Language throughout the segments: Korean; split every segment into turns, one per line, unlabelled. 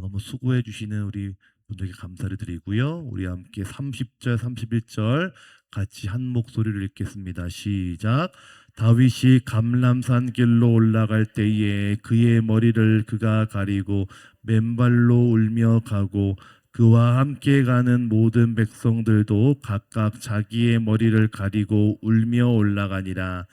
너무 수고해 주시는 우리 분들께 감사를 드리고요. 우리 함께 30절, 31절 같이 한 목소리를 읽겠습니다. 시작. 다윗이 감람산 길로 올라갈 때에 그의 머리를 그가 가리고 맨발로 울며 가고 그와 함께 가는 모든 백성들도 각각 자기의 머리를 가리고 울며 올라가니라.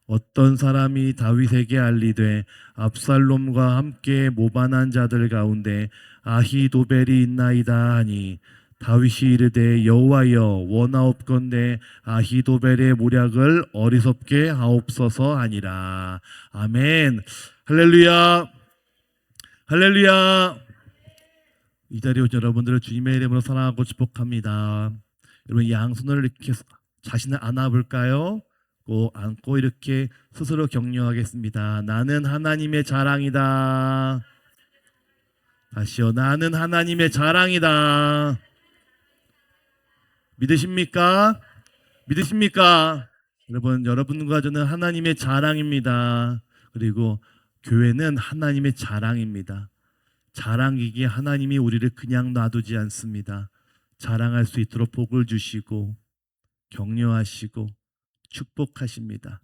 어떤 사람이 다윗에게 알리되 압살롬과 함께 모반한 자들 가운데 아히도벨이 있나이다 하니 다윗이 이르되 여호와여 원하옵건대 아히도벨의 모략을 어리석게 하옵소서 하니라. 아멘. 할렐루야. 할렐루야. 이 자리에 오신 여러분들을 주님의 이름으로 사랑하고 축복합니다. 여러분 양손을 이렇게 자신을 안아볼까요? 꼭 안고 이렇게 스스로 격려하겠습니다. 나는 하나님의 자랑이다. 다시요. 나는 하나님의 자랑이다. 믿으십니까? 믿으십니까? 여러분, 여러분과 저는 하나님의 자랑입니다. 그리고 교회는 하나님의 자랑입니다. 자랑이기에 하나님이 우리를 그냥 놔두지 않습니다. 자랑할 수 있도록 복을 주시고 격려하시고 축복하십니다.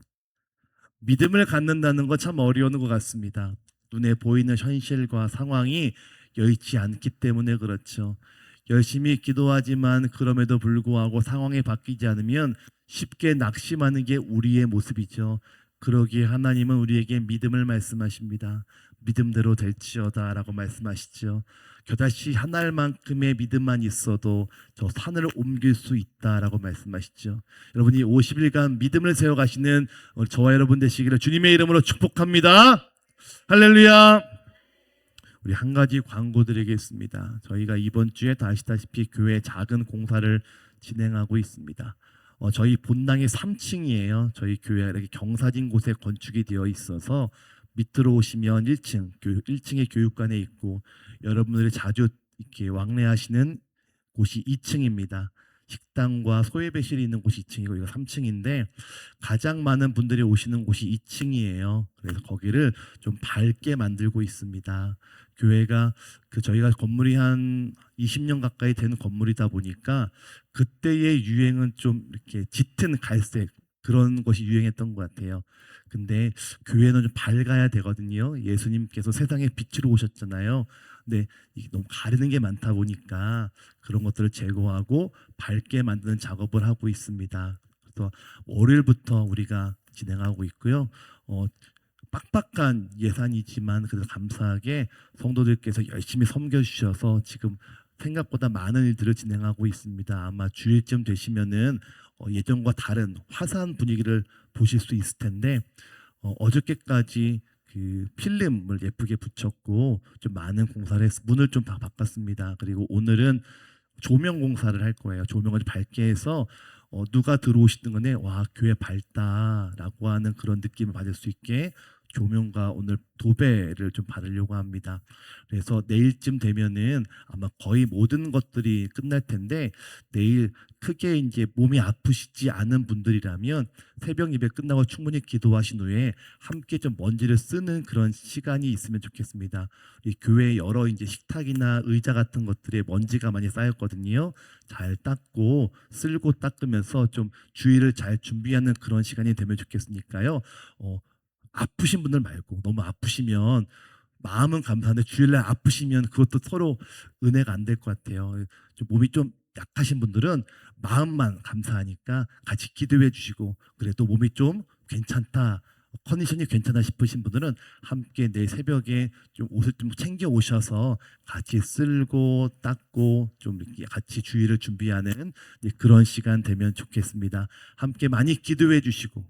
믿음을 갖는다는 건 참 어려운 것 같습니다. 눈에 보이는 현실과 상황이 여의치 않기 때문에 그렇죠. 열심히 기도하지만 그럼에도 불구하고 상황이 바뀌지 않으면 쉽게 낙심하는 게 우리의 모습이죠. 그러기에 하나님은 우리에게 믿음을 말씀하십니다. 믿음대로 될지어다 라고 말씀하시죠. 겨자씨 한 알만큼의 믿음만 있어도 저 산을 옮길 수 있다라고 말씀하시죠. 여러분이 50일간 믿음을 세워가시는 저와 여러분 되시기를 주님의 이름으로 축복합니다. 할렐루야. 우리 한 가지 광고 드리겠습니다. 저희가 이번 주에 다 아시다시피 교회 작은 공사를 진행하고 있습니다. 저희 본당이 3층이에요. 저희 교회가 이렇게 경사진 곳에 건축이 되어 있어서 밑으로 오시면 1층에 교육관에 있고 여러분들이 자주 이렇게 왕래하시는 곳이 2층입니다. 식당과 소예배실이 있는 곳이 2층이고 이거 3층인데 가장 많은 분들이 오시는 곳이 2층이에요. 그래서 거기를 좀 밝게 만들고 있습니다. 교회가 저희가 건물이 한 20년 가까이 되는 건물이다 보니까 그때의 유행은 좀 이렇게 짙은 갈색 그런 것이 유행했던 것 같아요. 근데 교회는 좀 밝아야 되거든요. 예수님께서 세상에 빛으로 오셨잖아요. 근데 너무 가리는 게 많다 보니까 그런 것들을 제거하고 밝게 만드는 작업을 하고 있습니다. 그래서 월요일부터 우리가 진행하고 있고요. 빡빡한 예산이지만 그래도 감사하게 성도들께서 열심히 섬겨주셔서 지금 생각보다 많은 일들을 진행하고 있습니다. 아마 주일쯤 되시면은 예전과 다른 화사한 분위기를 보실 수 있을 텐데 어저께까지 그 필름을 예쁘게 붙였고 좀 많은 공사를 해서 문을 좀 바꿨습니다. 그리고 오늘은 조명 공사를 할 거예요. 조명을 밝게 해서 누가 들어오시는 건데 와 교회 밝다라고 하는 그런 느낌을 받을 수 있게 조명과 오늘 도배를 좀 받으려고 합니다. 그래서 내일쯤 되면은 아마 거의 모든 것들이 끝날 텐데 내일 크게 이제 몸이 아프시지 않은 분들이라면 새벽 예배 끝나고 충분히 기도하신 후에 함께 좀 먼지를 쓰는 그런 시간이 있으면 좋겠습니다. 이 교회 여러 이제 식탁이나 의자 같은 것들에 먼지가 많이 쌓였거든요. 잘 닦고 쓸고 닦으면서 좀 주의를 잘 준비하는 그런 시간이 되면 좋겠으니까요. 아프신 분들 말고 너무 아프시면 마음은 감사한데 주일날 아프시면 그것도 서로 은혜가 안 될 것 같아요. 몸이 좀 약하신 분들은 마음만 감사하니까 같이 기도해 주시고 그래도 몸이 좀 괜찮다 컨디션이 괜찮아 싶으신 분들은 함께 내일 새벽에 좀 옷을 좀 챙겨 오셔서 같이 쓸고 닦고 좀 이렇게 같이 주일을 준비하는 그런 시간 되면 좋겠습니다. 함께 많이 기도해 주시고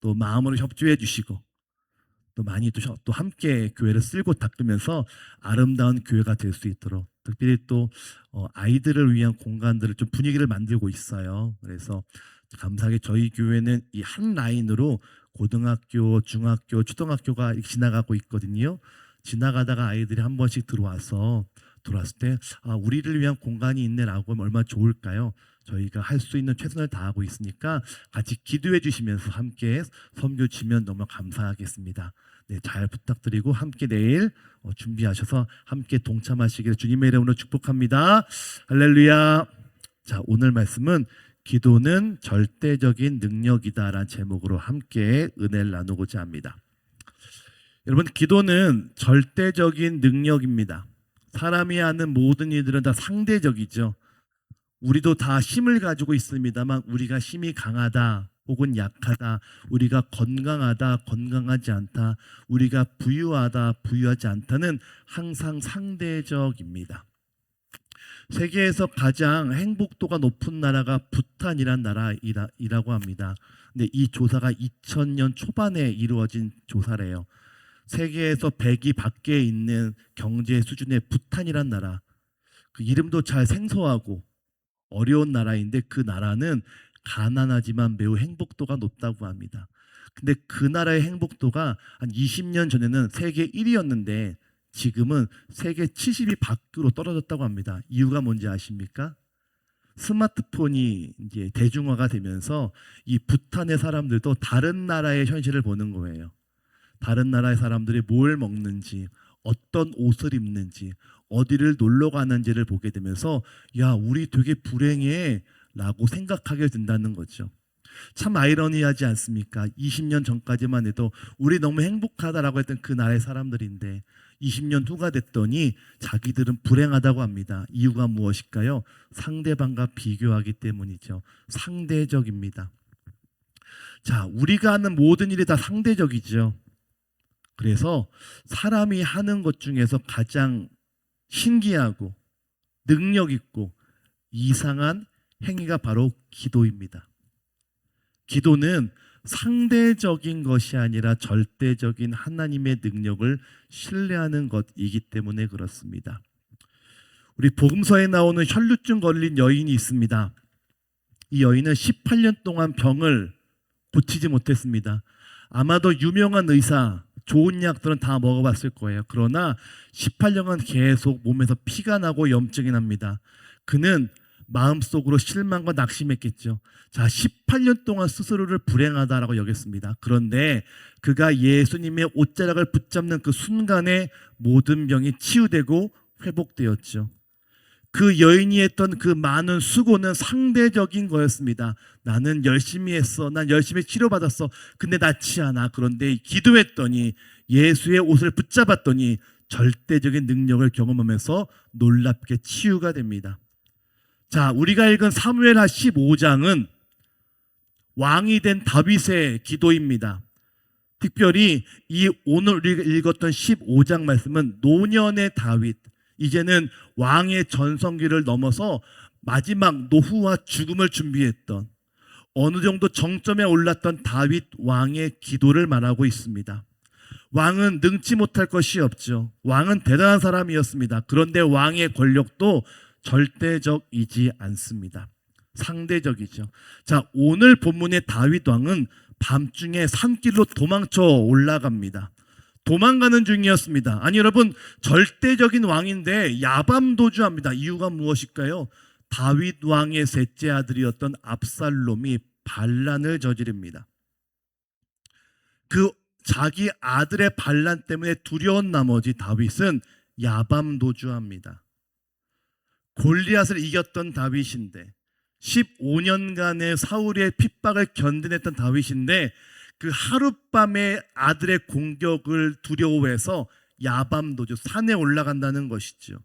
또 마음으로 협조해 주시고 또 많이 또 함께 교회를 쓸고 닦으면서 아름다운 교회가 될 수 있도록 특별히 또 아이들을 위한 공간들을 좀 분위기를 만들고 있어요. 그래서 감사하게 저희 교회는 이 한 라인으로 고등학교, 중학교, 초등학교가 지나가고 있거든요. 지나가다가 아이들이 한 번씩 들어왔을 때 우리를 위한 공간이 있네라고 하면 얼마나 좋을까요? 저희가 할 수 있는 최선을 다하고 있으니까 같이 기도해 주시면서 함께 섬겨 주시면 너무 감사하겠습니다. 네, 잘 부탁드리고 함께 내일 준비하셔서 함께 동참하시기를 주님의 이름으로 축복합니다. 할렐루야. 자, 오늘 말씀은 기도는 절대적인 능력이다라는 제목으로 함께 은혜를 나누고자 합니다. 여러분, 기도는 절대적인 능력입니다. 사람이 하는 모든 일들은 다 상대적이죠. 우리도 다 힘을 가지고 있습니다만 우리가 힘이 강하다 혹은 약하다, 우리가 건강하다 건강하지 않다, 우리가 부유하다 부유하지 않다는 항상 상대적입니다. 세계에서 가장 행복도가 높은 나라가 부탄이란 나라이라고 합니다. 근데 이 조사가 2000년 초반에 이루어진 조사래요. 세계에서 100위 밖에 있는 경제 수준의 부탄이란 나라, 그 이름도 잘 생소하고 어려운 나라인데 그 나라는 가난하지만 매우 행복도가 높다고 합니다. 근데 그 나라의 행복도가 한 20년 전에는 세계 1위였는데 지금은 세계 70위 밖으로 떨어졌다고 합니다. 이유가 뭔지 아십니까? 스마트폰이 이제 대중화가 되면서 이 부탄의 사람들도 다른 나라의 현실을 보는 거예요. 다른 나라의 사람들이 뭘 먹는지, 어떤 옷을 입는지, 어디를 놀러 가는지를 보게 되면서 야, 우리 되게 불행해 라고 생각하게 된다는 거죠. 참 아이러니하지 않습니까? 20년 전까지만 해도 우리 너무 행복하다라고 했던 그 나라의 사람들인데 20년 후가 됐더니 자기들은 불행하다고 합니다. 이유가 무엇일까요? 상대방과 비교하기 때문이죠. 상대적입니다. 자, 우리가 하는 모든 일이 다 상대적이죠. 그래서 사람이 하는 것 중에서 가장 신기하고 능력 있고 이상한 행위가 바로 기도입니다. 기도는 상대적인 것이 아니라 절대적인 하나님의 능력을 신뢰하는 것이기 때문에 그렇습니다. 우리 복음서에 나오는 혈루증 걸린 여인이 있습니다. 이 여인은 18년 동안 병을 고치지 못했습니다. 아마도 유명한 의사, 좋은 약들은 다 먹어봤을 거예요. 그러나 18년간 계속 몸에서 피가 나고 염증이 납니다. 그는 마음속으로 실망과 낙심했겠죠. 자, 18년 동안 스스로를 불행하다라고 여겼습니다. 그런데 그가 예수님의 옷자락을 붙잡는 그 순간에 모든 병이 치유되고 회복되었죠. 그 여인이 했던 그 많은 수고는 상대적인 거였습니다. 나는 열심히 했어. 난 열심히 치료받았어. 근데 낫지 않아. 그런데 기도했더니 예수의 옷을 붙잡았더니 절대적인 능력을 경험하면서 놀랍게 치유가 됩니다. 자, 우리가 읽은 사무엘하 15장은 왕이 된 다윗의 기도입니다. 특별히 이 오늘 우리가 읽었던 15장 말씀은 노년의 다윗, 이제는 왕의 전성기를 넘어서 마지막 노후와 죽음을 준비했던 어느 정도 정점에 올랐던 다윗 왕의 기도를 말하고 있습니다. 왕은 능치 못할 것이 없죠. 왕은 대단한 사람이었습니다. 그런데 왕의 권력도 절대적이지 않습니다. 상대적이죠. 자, 오늘 본문의 다윗 왕은 밤중에 산길로 도망쳐 올라갑니다. 도망가는 중이었습니다. 아니 여러분, 절대적인 왕인데 야밤도주합니다. 이유가 무엇일까요? 다윗 왕의 셋째 아들이었던 압살롬이 반란을 저지릅니다. 그 자기 아들의 반란 때문에 두려운 나머지 다윗은 야밤도주합니다. 골리앗을 이겼던 다윗인데 15년간의 사울의 핍박을 견뎌냈던 다윗인데 그 하룻밤에 아들의 공격을 두려워해서 야밤도주 산에 올라간다는 것이죠.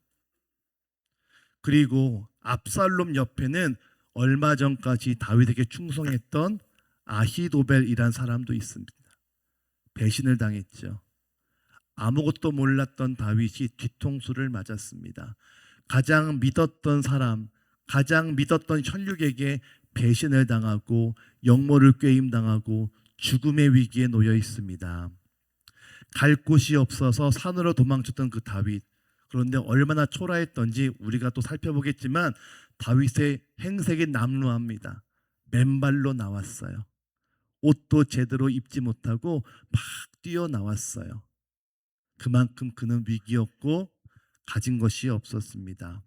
그리고 압살롬 옆에는 얼마 전까지 다윗에게 충성했던 아히도벨이란 사람도 있습니다. 배신을 당했죠. 아무것도 몰랐던 다윗이 뒤통수를 맞았습니다. 가장 믿었던 사람, 가장 믿었던 혈육에게 배신을 당하고 영모를 꾀임당하고 죽음의 위기에 놓여 있습니다. 갈 곳이 없어서 산으로 도망쳤던 그 다윗, 그런데 얼마나 초라했던지 우리가 또 살펴보겠지만 다윗의 행색이 남루합니다. 맨발로 나왔어요. 옷도 제대로 입지 못하고 막 뛰어나왔어요. 그만큼 그는 위기였고 가진 것이 없었습니다.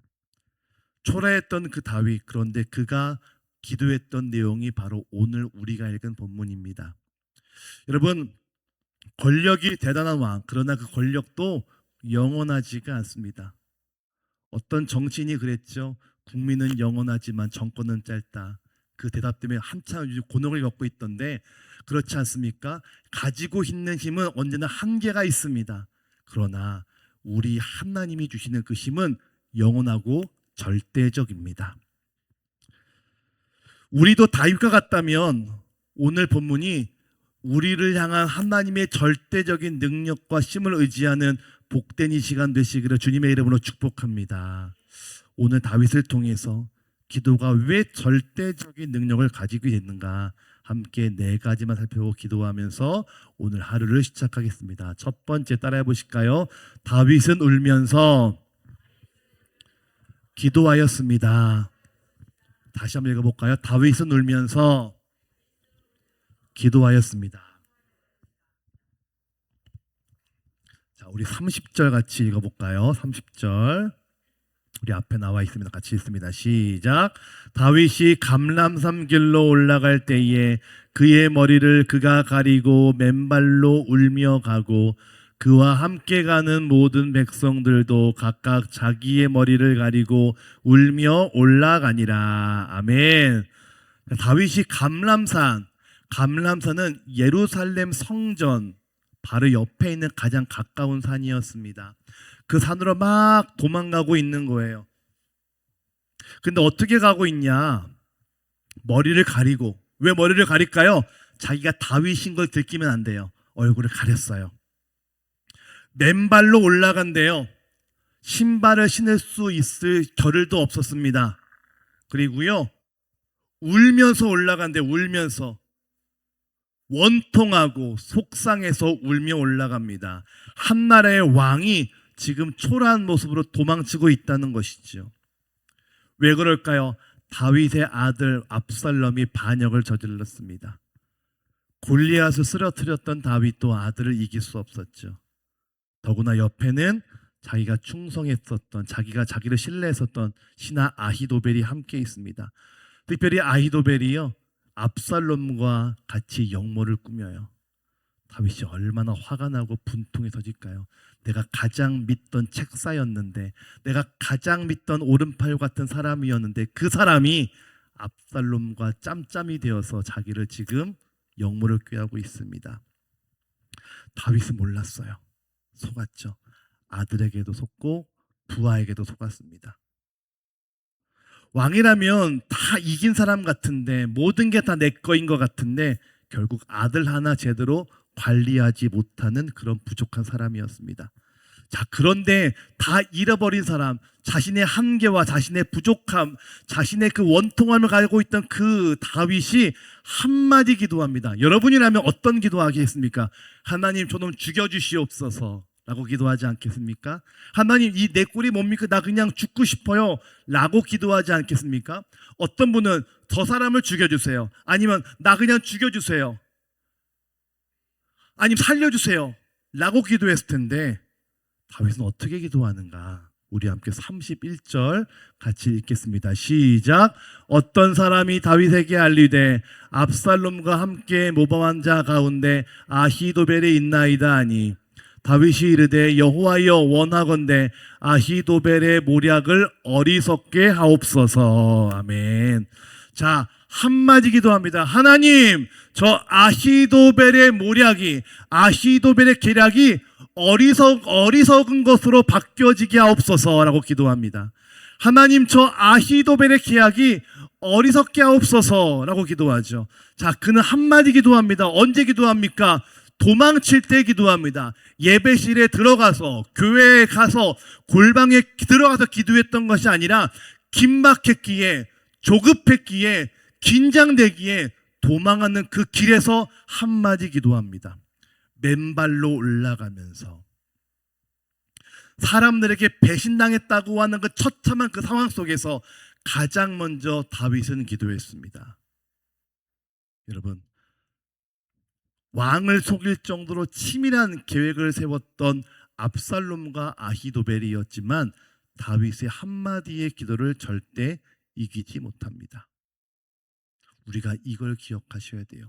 초라했던 그 다윗, 그런데 그가 기도했던 내용이 바로 오늘 우리가 읽은 본문입니다. 여러분, 권력이 대단한 왕, 그러나 그 권력도 영원하지가 않습니다. 어떤 정치인이 그랬죠. 국민은 영원하지만 정권은 짧다. 그 대답 때문에 한참 곤혹을 겪고 있던데, 그렇지 않습니까? 가지고 있는 힘은 언제나 한계가 있습니다. 그러나 우리 하나님이 주시는 그 힘은 영원하고 절대적입니다. 우리도 다윗과 같다면 오늘 본문이 우리를 향한 하나님의 절대적인 능력과 힘을 의지하는 복된 이 시간 되시기를 주님의 이름으로 축복합니다. 오늘 다윗을 통해서 기도가 왜 절대적인 능력을 가지고 있는가, 함께 네 가지만 살펴보고 기도하면서 오늘 하루를 시작하겠습니다. 첫 번째, 따라해 보실까요? 다윗은 울면서 기도하였습니다. 다시 한번 읽어볼까요? 다윗은 울면서 기도하였습니다. 자, 우리 30절 같이 읽어볼까요? 30절 우리 앞에 나와 있습니다. 같이 읽습니다. 시작. 다윗이 감람산 길로 올라갈 때에 그의 머리를 그가 가리고 맨발로 울며 가고 그와 함께 가는 모든 백성들도 각각 자기의 머리를 가리고 울며 올라가니라. 아멘. 다윗이 감람산은 예루살렘 성전 바로 옆에 있는 가장 가까운 산이었습니다. 그 산으로 막 도망가고 있는 거예요. 근데 어떻게 가고 있냐? 머리를 가리고. 왜 머리를 가릴까요? 자기가 다윗인 걸 들키면 안 돼요. 얼굴을 가렸어요. 맨발로 올라간대요. 신발을 신을 수 있을 겨를도 없었습니다. 그리고요, 울면서 올라간대요. 울면서. 원통하고 속상해서 울며 올라갑니다. 한 나라의 왕이 지금 초라한 모습으로 도망치고 있다는 것이죠. 왜 그럴까요? 다윗의 아들 압살롬이 반역을 저질렀습니다. 골리앗을 쓰러뜨렸던 다윗도 아들을 이길 수 없었죠. 더구나 옆에는 자기가 충성했었던, 자기가 자기를 신뢰했었던 신하 아히도벨이 함께 있습니다. 특별히 아히도벨이요, 압살롬과 같이 역모를 꾸며요. 다윗이 얼마나 화가 나고 분통이 터질까요? 내가 가장 믿던 책사였는데, 내가 가장 믿던 오른팔 같은 사람이었는데, 그 사람이 압살롬과 짬짬이 되어서 자기를 지금 역모를 꾀하고 있습니다. 다윗은 몰랐어요. 속았죠. 아들에게도 속고 부하에게도 속았습니다. 왕이라면 다 이긴 사람 같은데, 모든 게 다 내 거인 것 같은데, 결국 아들 하나 제대로 관리하지 못하는 그런 부족한 사람이었습니다. 자, 그런데 다 잃어버린 사람, 자신의 한계와 자신의 부족함, 자신의 그 원통함을 가지고 있던 그 다윗이 한마디 기도합니다. 여러분이라면 어떤 기도하겠습니까? 하나님, 저놈 죽여주시옵소서 라고 기도하지 않겠습니까? 하나님, 이 내 꼴이 뭡니까? 나 그냥 죽고 싶어요 라고 기도하지 않겠습니까? 어떤 분은 저 사람을 죽여주세요, 아니면 나 그냥 죽여주세요, 아니면 살려주세요 라고 기도했을 텐데, 다윗은 어떻게 기도하는가? 우리 함께 31절 같이 읽겠습니다. 시작. 어떤 사람이 다윗에게 알리되 압살롬과 함께 모범한 자 가운데 아히도벨이 있나이다 하니, 다윗이 이르되 여호와여, 원하건대 아히도벨의 모략을 어리석게 하옵소서. 아멘. 자, 한마디 기도합니다. 하나님, 저 아히도벨의 모략이, 아히도벨의 계략이 어리석은 것으로 바뀌어지게 하옵소서라고 기도합니다. 하나님, 저 아히도벨의 계략이 어리석게 하옵소서라고 기도하죠. 자, 그는 한마디 기도합니다. 언제 기도합니까? 도망칠 때 기도합니다. 예배실에 들어가서, 교회에 가서, 골방에 들어가서 기도했던 것이 아니라 긴박했기에, 조급했기에, 긴장되기에 도망하는 그 길에서 한마디 기도합니다. 맨발로 올라가면서 사람들에게 배신당했다고 하는 그 처참한 그 상황 속에서 가장 먼저 다윗은 기도했습니다. 여러분, 왕을 속일 정도로 치밀한 계획을 세웠던 압살롬과 아히도벨이었지만 다윗의 한마디의 기도를 절대 이기지 못합니다. 우리가 이걸 기억하셔야 돼요.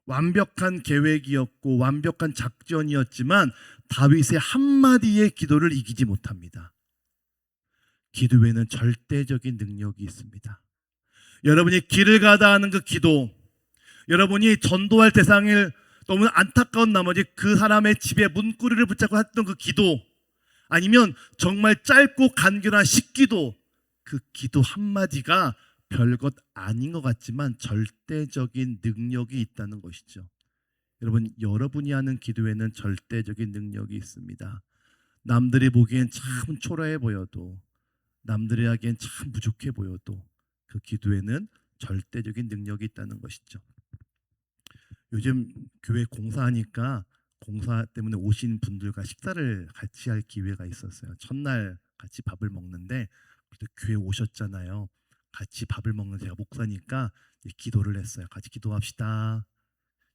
완벽한 계획이었고 완벽한 작전이었지만 다윗의 한마디의 기도를 이기지 못합니다. 기도에는 절대적인 능력이 있습니다. 여러분이 길을 가다 하는 그 기도, 여러분이 전도할 대상을 너무 안타까운 나머지 그 사람의 집에 문구리를 붙잡고 했던 그 기도, 아니면 정말 짧고 간결한 식기도, 그 기도 한마디가 별것 아닌 것 같지만 절대적인 능력이 있다는 것이죠. 여러분, 여러분이 하는 기도에는 절대적인 능력이 있습니다. 남들이 보기엔 참 초라해 보여도, 남들이 하기엔 참 부족해 보여도 그 기도에는 절대적인 능력이 있다는 것이죠. 요즘 교회 공사하니까 공사 때문에 오신 분들과 식사를 같이 할 기회가 있었어요. 첫날 같이 밥을 먹는데, 그래도 교회 오셨잖아요. 같이 밥을 먹는, 제가 목사니까 기도를 했어요. 같이 기도합시다.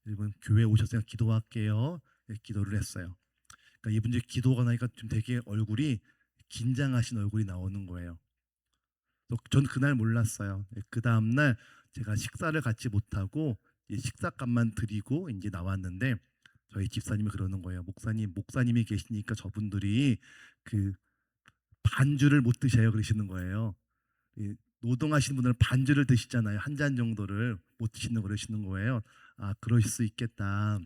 여러분, 교회 오셨으니까 기도할게요. 기도를 했어요. 그러니까 이분들이 기도가 나니까 좀 되게 얼굴이 긴장하신 얼굴이 나오는 거예요. 전 그날 몰랐어요. 그 다음날 제가 식사를 같이 못하고 식사값만 드리고 이제 나왔는데, 저희 집사님이 그러는 거예요. 목사님이 계시니까 저분들이 그 반주를 못 드셔요, 그러시는 거예요. 노동하시는 분들은 반주를 드시잖아요. 한 잔 정도를 못 드시는 그러시는 거예요. 아, 그러실 수 있겠다.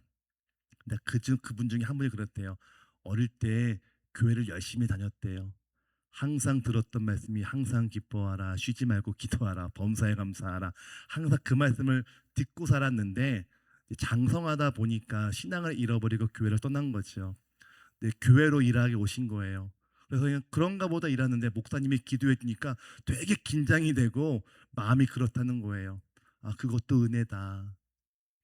근데 그분 중에 한 분이 그랬대요. 어릴 때 교회를 열심히 다녔대요. 항상 들었던 말씀이 항상 기뻐하라, 쉬지 말고 기도하라, 범사에 감사하라. 항상 그 말씀을 듣고 살았는데 장성하다 보니까 신앙을 잃어버리고 교회를 떠난 거죠. 네, 교회로 일하게 오신 거예요. 그래서 그냥 그런가 보다 일하는데 목사님이 기도해 주니까 되게 긴장이 되고 마음이 그렇다는 거예요. 아, 그것도 은혜다.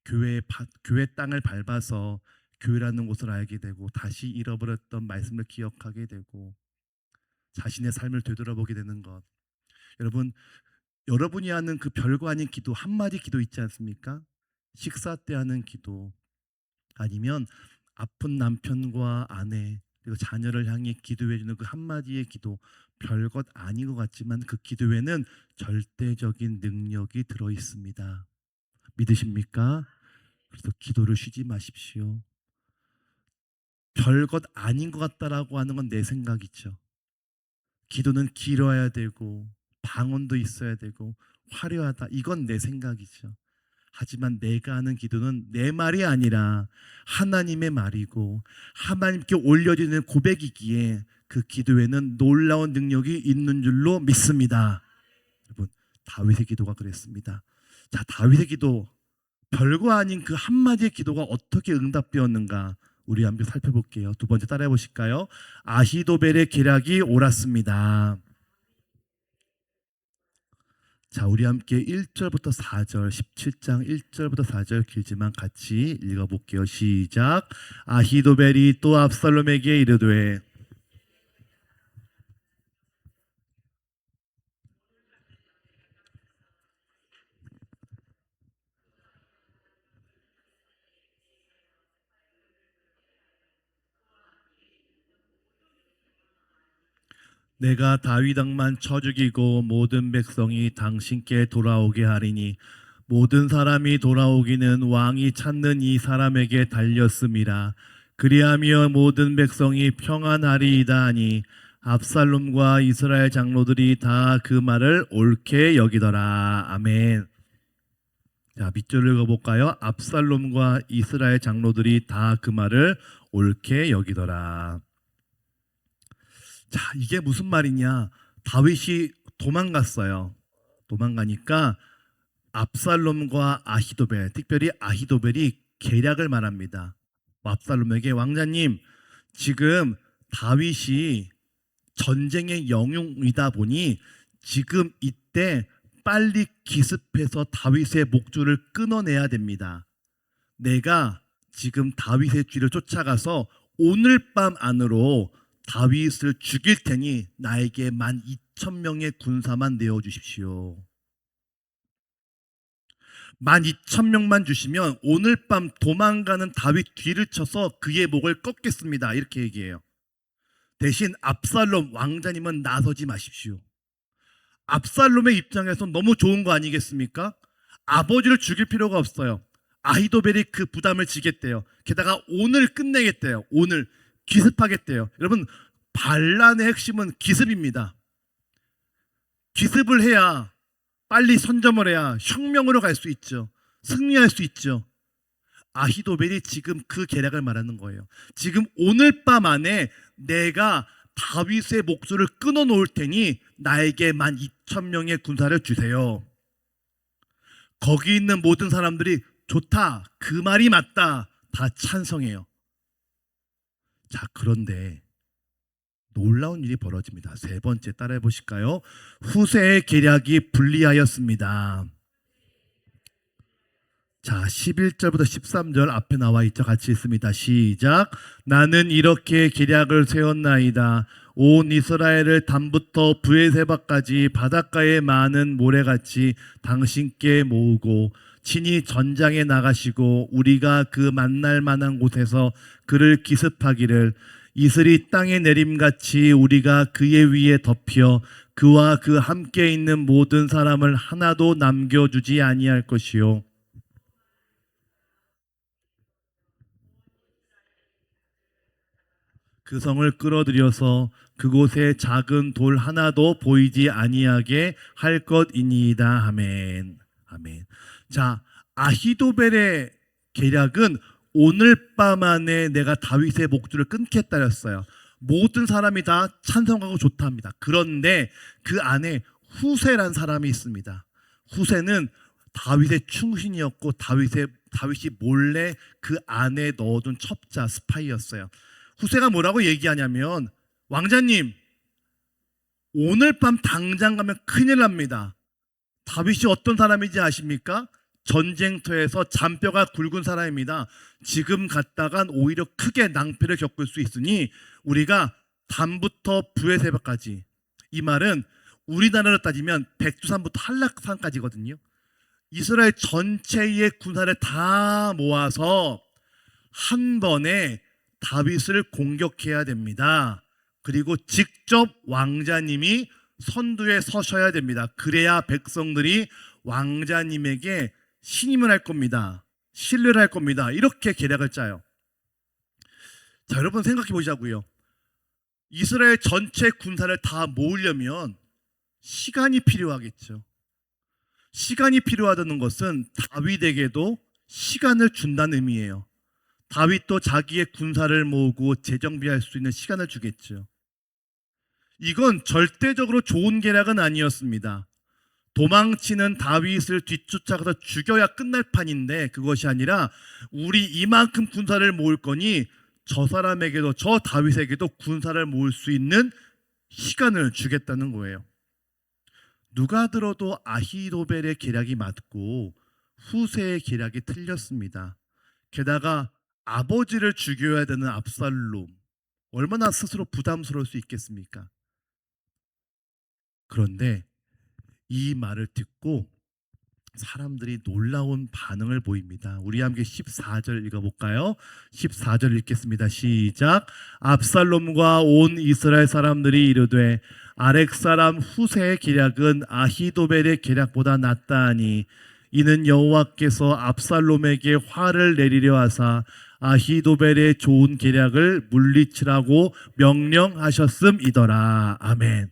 교회 땅을 밟아서 교회라는 곳을 알게 되고 다시 잃어버렸던 말씀을 기억하게 되고 자신의 삶을 되돌아보게 되는 것. 여러분, 여러분이 하는 그 별거 아닌 기도, 한마디 기도 있지 않습니까? 식사 때 하는 기도, 아니면 아픈 남편과 아내 그리고 자녀를 향해 기도해 주는 그 한마디의 기도, 별것 아닌 것 같지만 그 기도에는 절대적인 능력이 들어 있습니다. 믿으십니까? 그래서 기도를 쉬지 마십시오. 별것 아닌 것 같다라고 하는 건 내 생각이죠. 기도는 길어야 되고 방언도 있어야 되고 화려하다, 이건 내 생각이죠. 하지만 내가 하는 기도는 내 말이 아니라 하나님의 말이고 하나님께 올려지는 고백이기에 그 기도에는 놀라운 능력이 있는 줄로 믿습니다. 여러분, 다윗의 기도가 그랬습니다. 자, 다윗의 기도, 별거 아닌 그 한마디의 기도가 어떻게 응답되었는가 우리 함께 살펴볼게요. 두 번째 따라해 보실까요? 아히도벨의 계략이 옳았습니다. 자, 우리 함께 1절부터 4절, 17장 1절부터 4절 길지만 같이 읽어볼게요. 시작. 아히도벨이 또 압살롬에게 이르되 내가 다윗 왕만 쳐 죽이고 모든 백성이 당신께 돌아오게 하리니 모든 사람이 돌아오기는 왕이 찾는 이 사람에게 달렸음이라. 그리하며 모든 백성이 평안하리이다 하니 압살롬과 이스라엘 장로들이 다 그 말을 옳게 여기더라. 아멘. 자, 밑줄을 읽어볼까요? 압살롬과 이스라엘 장로들이 다 그 말을 옳게 여기더라. 자, 이게 무슨 말이냐? 다윗이 도망갔어요. 도망가니까 압살롬과 아히도벨, 특별히 아히도벨이 계략을 말합니다. 압살롬에게, 왕자님, 지금 다윗이 전쟁의 영웅이다 보니 지금 이때 빨리 기습해서 다윗의 목줄을 끊어내야 됩니다. 내가 지금 다윗의 뒤를 쫓아가서 오늘 밤 안으로 다윗을 죽일 테니 나에게 12,000명의 군사만 내어주십시오. 12,000명만 주시면 오늘 밤 도망가는 다윗 뒤를 쳐서 그의 목을 꺾겠습니다. 이렇게 얘기해요. 대신 압살롬 왕자님은 나서지 마십시오. 압살롬의 입장에서 너무 좋은 거 아니겠습니까? 아버지를 죽일 필요가 없어요. 아히도벨이 그 부담을 지겠대요. 게다가 오늘 끝내겠대요. 오늘 기습하겠대요. 여러분, 반란의 핵심은 기습입니다. 기습을 해야, 빨리 선점을 해야 혁명으로 갈 수 있죠. 승리할 수 있죠. 아히도벨이 지금 그 계략을 말하는 거예요. 지금 오늘 밤 안에 내가 다윗의 목소리를 끊어 놓을 테니 나에게 12,000명의 군사를 주세요. 거기 있는 모든 사람들이 좋다, 그 말이 맞다, 다 찬성해요. 자, 그런데 놀라운 일이 벌어집니다. 세 번째, 따라해 보실까요? 후세의 계략이 불리하였습니다. 자, 11절부터 13절 앞에 나와 있죠. 같이 있습니다. 시작. 나는 이렇게 계략을 세웠나이다. 온 이스라엘을 단부터 브에세바까지 바닷가에 많은 모래같이 당신께 모으고 친히 전장에 나가시고 우리가 그 만날 만한 곳에서 그를 기습하기를 이슬이 땅에 내림같이 우리가 그의 위에 덮여 그와 그 함께 있는 모든 사람을 하나도 남겨주지 아니할 것이요. 그 성을 끌어들여서 그곳에 작은 돌 하나도 보이지 아니하게 할 것이니이다. 아멘. 아멘. 자, 아히도벨의 계략은 오늘 밤 안에 내가 다윗의 목줄을 끊겠다였어요. 모든 사람이 다 찬성하고 좋답니다. 그런데 그 안에 후세란 사람이 있습니다. 후세는 다윗의 충신이었고 다윗이 몰래 그 안에 넣어둔 첩자 스파이였어요. 후세가 뭐라고 얘기하냐면, 왕자님, 오늘 밤 당장 가면 큰일 납니다. 다윗이 어떤 사람인지 아십니까? 전쟁터에서 잔뼈가 굵은 사람입니다. 지금 갔다간 오히려 크게 낭패를 겪을 수 있으니 우리가 단부터 브에세바까지, 이 말은 우리나라로 따지면 백두산부터 한락산까지거든요. 이스라엘 전체의 군사를 다 모아서 한 번에 다윗을 공격해야 됩니다. 그리고 직접 왕자님이 선두에 서셔야 됩니다. 그래야 백성들이 왕자님에게 신임을 할 겁니다. 신뢰를 할 겁니다. 이렇게 계략을 짜요. 자, 여러분 생각해 보자고요. 이스라엘 전체 군사를 다 모으려면 시간이 필요하겠죠. 시간이 필요하다는 것은 다윗에게도 시간을 준다는 의미예요. 다윗도 자기의 군사를 모으고 재정비할 수 있는 시간을 주겠죠. 이건 절대적으로 좋은 계략은 아니었습니다. 도망치는 다윗을 뒤쫓아가서 죽여야 끝날 판인데, 그것이 아니라 우리 이만큼 군사를 모을 거니 저 사람에게도, 저 다윗에게도 군사를 모을 수 있는 시간을 주겠다는 거예요. 누가 들어도 아히도벨의 계략이 맞고 후세의 계략이 틀렸습니다. 게다가 아버지를 죽여야 되는 압살롬, 얼마나 스스로 부담스러울 수 있겠습니까? 그런데 이 말을 듣고 사람들이 놀라운 반응을 보입니다. 우리 함께 14절 읽어볼까요? 14절 읽겠습니다. 시작. 압살롬과 온 이스라엘 사람들이 이르되 아렉 사람 후세의 계략은 아히도벨의 계략보다 낫다 하니 이는 여호와께서 압살롬에게 화를 내리려 하사 아히도벨의 좋은 계략을 물리치라고 명령하셨음이더라. 아멘.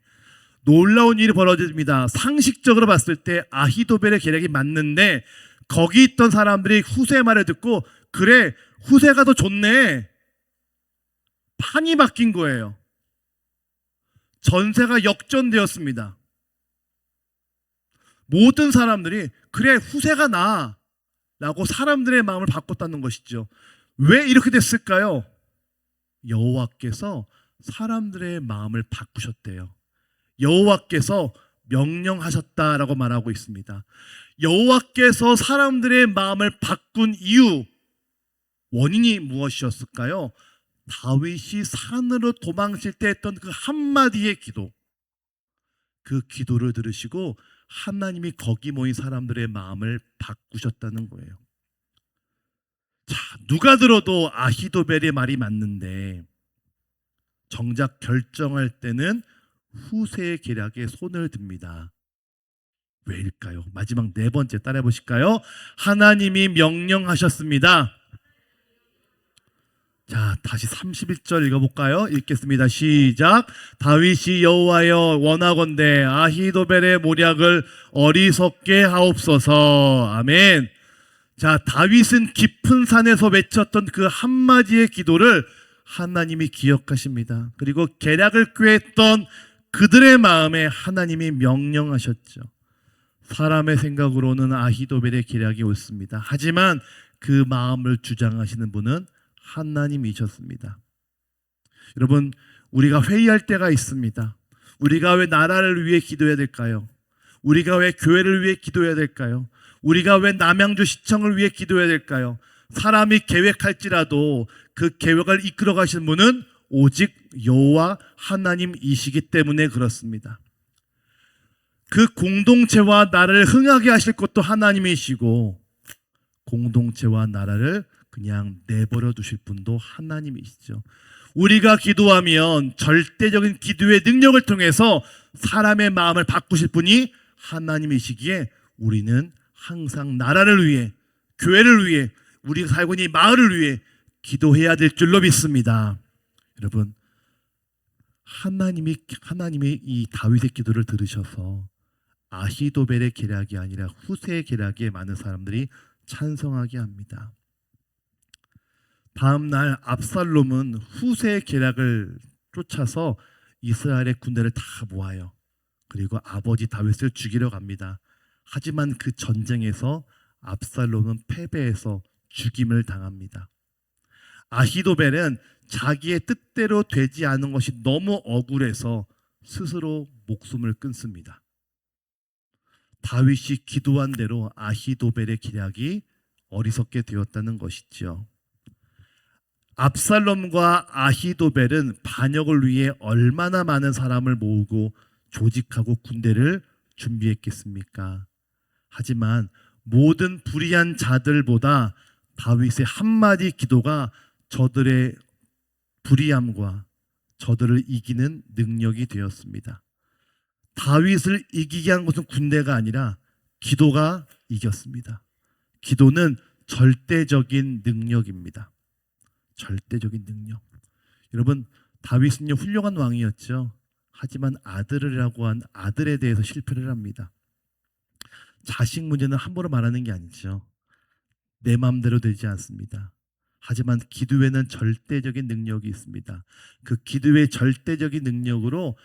놀라운 일이 벌어집니다. 상식적으로 봤을 때 아히도벨의 계략이 맞는데 거기 있던 사람들이 후세의 말을 듣고, 그래, 후세가 더 좋네, 판이 바뀐 거예요. 전세가 역전되었습니다. 모든 사람들이 그래, 후세가 나아 라고 사람들의 마음을 바꿨다는 것이죠. 왜 이렇게 됐을까요? 여호와께서 사람들의 마음을 바꾸셨대요. 여호와께서 명령하셨다라고 말하고 있습니다. 여호와께서 사람들의 마음을 바꾼 이유, 원인이 무엇이었을까요? 다윗이 산으로 도망칠 때 했던 그 한마디의 기도, 그 기도를 들으시고 하나님이 거기 모인 사람들의 마음을 바꾸셨다는 거예요. 자, 누가 들어도 아히도벨의 말이 맞는데 정작 결정할 때는 후세의 계략에 손을 듭니다. 왜일까요? 마지막 네 번째 따라해 보실까요? 하나님이 명령하셨습니다. 자, 다시 31절 읽어볼까요? 읽겠습니다. 시작. 다윗이 여호와여 원하건대 아히도벨의 모략을 어리석게 하옵소서. 아멘. 자, 다윗은 깊은 산에서 외쳤던 그 한마디의 기도를 하나님이 기억하십니다. 그리고 계략을 꾀했던 그들의 마음에 하나님이 명령하셨죠. 사람의 생각으로는 아히도벨의 계략이 옳습니다. 하지만 그 마음을 주장하시는 분은 하나님이셨습니다. 여러분, 우리가 회의할 때가 있습니다. 우리가 왜 나라를 위해 기도해야 될까요? 우리가 왜 교회를 위해 기도해야 될까요? 우리가 왜 남양주 시청을 위해 기도해야 될까요? 사람이 계획할지라도 그 계획을 이끌어 가시는 분은 오직 여호와 하나님이시기 때문에 그렇습니다. 그 공동체와 나라를 흥하게 하실 것도 하나님이시고 공동체와 나라를 그냥 내버려 두실 분도 하나님이시죠. 우리가 기도하면 절대적인 기도의 능력을 통해서 사람의 마음을 바꾸실 분이 하나님이시기에 우리는 항상 나라를 위해, 교회를 위해, 우리가 살고 있는 이 마을을 위해 기도해야 될 줄로 믿습니다. 여러분, 하나님이 이 다윗의 기도를 들으셔서 아히도벨의 계략이 아니라 후세의 계략에 많은 사람들이 찬성하게 합니다. 다음 날 압살롬은 후세의 계략을 쫓아서 이스라엘의 군대를 다 모아요. 그리고 아버지 다윗을 죽이러 갑니다. 하지만 그 전쟁에서 압살롬은 패배해서 죽임을 당합니다. 아히도벨은 자기의 뜻대로 되지 않은 것이 너무 억울해서 스스로 목숨을 끊습니다. 다윗이 기도한 대로 아히도벨의 계략이 어리석게 되었다는 것이죠. 압살롬과 아히도벨은 반역을 위해 얼마나 많은 사람을 모으고 조직하고 군대를 준비했겠습니까? 하지만 모든 불의한 자들보다 다윗의 한마디 기도가 저들의 불의함과 저들을 이기는 능력이 되었습니다. 다윗을 이기게 한 것은 군대가 아니라 기도가 이겼습니다. 기도는 절대적인 능력입니다. 절대적인 능력. 여러분, 다윗은요 훌륭한 왕이었죠. 하지만 아들이라고 한 아들에 대해서 실패를 합니다. 자식 문제는 함부로 말하는 게 아니죠. 내 마음대로 되지 않습니다. 하지만 기도에는 절대적인 능력이 있습니다. 그 기도의 절대적인 능력으로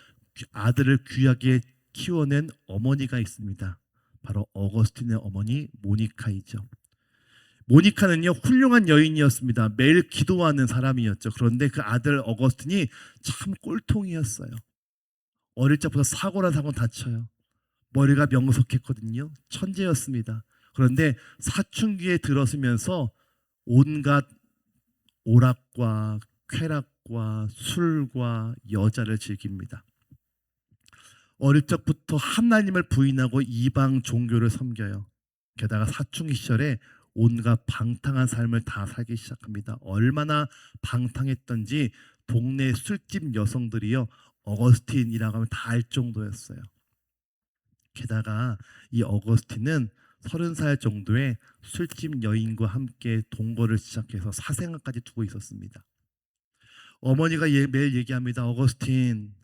아들을 귀하게 키워낸 어머니가 있습니다. 바로 어거스틴의 어머니 모니카이죠. 모니카는요 훌륭한 여인이었습니다. 매일 기도하는 사람이었죠. 그런데 그 아들 어거스틴이 참 꼴통이었어요. 어릴 적부터 사고란 사고 다쳐요. 머리가 명석했거든요. 천재였습니다. 그런데 사춘기에 들어서면서 온갖 오락과 쾌락과 술과 여자를 즐깁니다. 어릴 적부터 하나님을 부인하고 이방 종교를 섬겨요. 게다가 사춘기 시절에 온갖 방탕한 삶을 다 살기 시작합니다. 얼마나 방탕했던지 동네 술집 여성들이요 어거스틴이라고 하면 다 알 정도였어요. 게다가 이 어거스틴은 30살 정도의 술집 여인과 함께 동거를 시작해서 사생활까지 두고 있었습니다. 어머니가 매일 얘기합니다. 어거스틴,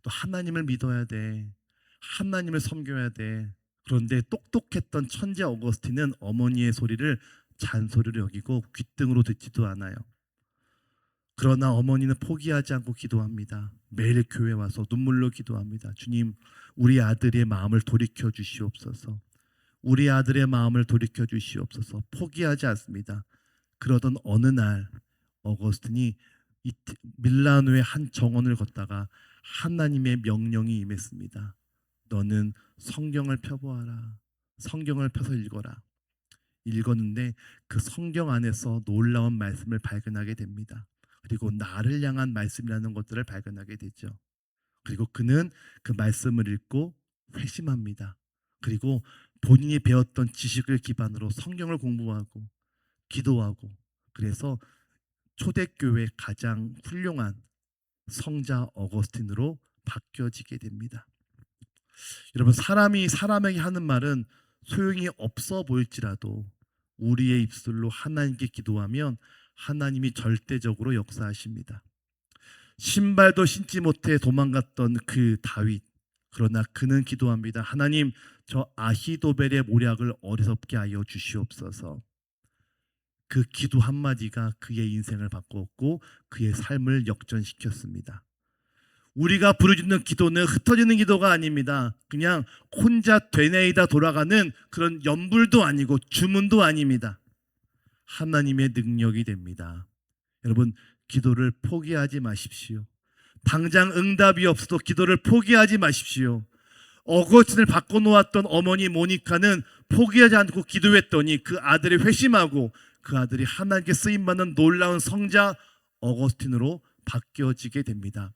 또 하나님을 믿어야 돼. 하나님을 섬겨야 돼. 그런데 똑똑했던 천재 어거스틴은 어머니의 소리를 잔소리로 여기고 귓등으로 듣지도 않아요. 그러나 어머니는 포기하지 않고 기도합니다. 매일 교회 와서 눈물로 기도합니다. 주님, 우리 아들의 마음을 돌이켜 주시옵소서. 우리 아들의 마음을 돌이켜 주시옵소서. 포기하지 않습니다. 그러던 어느 날 어거스틴이 밀라노의 한 정원을 걷다가 하나님의 명령이 임했습니다. 너는 성경을 펴보아라. 성경을 펴서 읽어라. 읽었는데 그 성경 안에서 놀라운 말씀을 발견하게 됩니다. 그리고 나를 향한 말씀이라는 것들을 발견하게 되죠. 그리고 그는 그 말씀을 읽고 회심합니다. 그리고 본인이 배웠던 지식을 기반으로 성경을 공부하고 기도하고 그래서 초대교회 가장 훌륭한 성자 어거스틴으로 바뀌어지게 됩니다. 여러분, 사람이 사람에게 하는 말은 소용이 없어 보일지라도 우리의 입술로 하나님께 기도하면 하나님이 절대적으로 역사하십니다. 신발도 신지 못해 도망갔던 그 다윗, 그러나 그는 기도합니다. 하나님, 저 아히도벨의 모략을 어리석게 하여 주시옵소서. 그 기도 한마디가 그의 인생을 바꿨고 그의 삶을 역전시켰습니다. 우리가 부르짖는 기도는 흩어지는 기도가 아닙니다. 그냥 혼자 되뇌이다 돌아가는 그런 연불도 아니고 주문도 아닙니다. 하나님의 능력이 됩니다. 여러분, 기도를 포기하지 마십시오. 당장 응답이 없어도 기도를 포기하지 마십시오. 어거스틴을 바꿔놓았던 어머니 모니카는 포기하지 않고 기도했더니 그 아들이 회심하고 그 아들이 하나님께 쓰임받는 놀라운 성자 어거스틴으로 바뀌어지게 됩니다.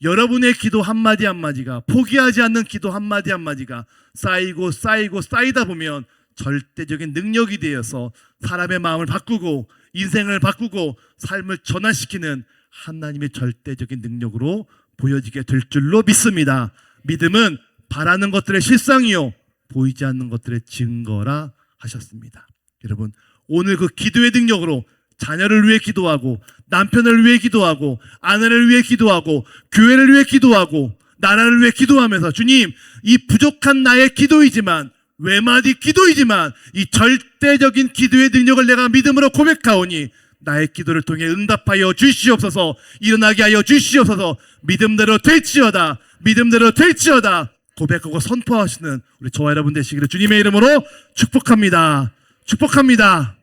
여러분의 기도 한마디 한마디가, 포기하지 않는 기도 한마디 한마디가 쌓이고 쌓이고 쌓이다 보면 절대적인 능력이 되어서 사람의 마음을 바꾸고 인생을 바꾸고 삶을 전환시키는 하나님의 절대적인 능력으로 보여지게 될 줄로 믿습니다. 믿음은 바라는 것들의 실상이요 보이지 않는 것들의 증거라 하셨습니다. 여러분, 오늘 그 기도의 능력으로 자녀를 위해 기도하고 남편을 위해 기도하고 아내를 위해 기도하고 교회를 위해 기도하고 나라를 위해 기도하면서 주님, 이 부족한 나의 기도이지만 외마디 기도이지만 이 절대적인 기도의 능력을 내가 믿음으로 고백하오니 나의 기도를 통해 응답하여 주시옵소서, 일어나게 하여 주시옵소서, 믿음대로 될지어다, 믿음대로 될지어다 고백하고 선포하시는 우리 저와 여러분 되시기를 주님의 이름으로 축복합니다. 축복합니다.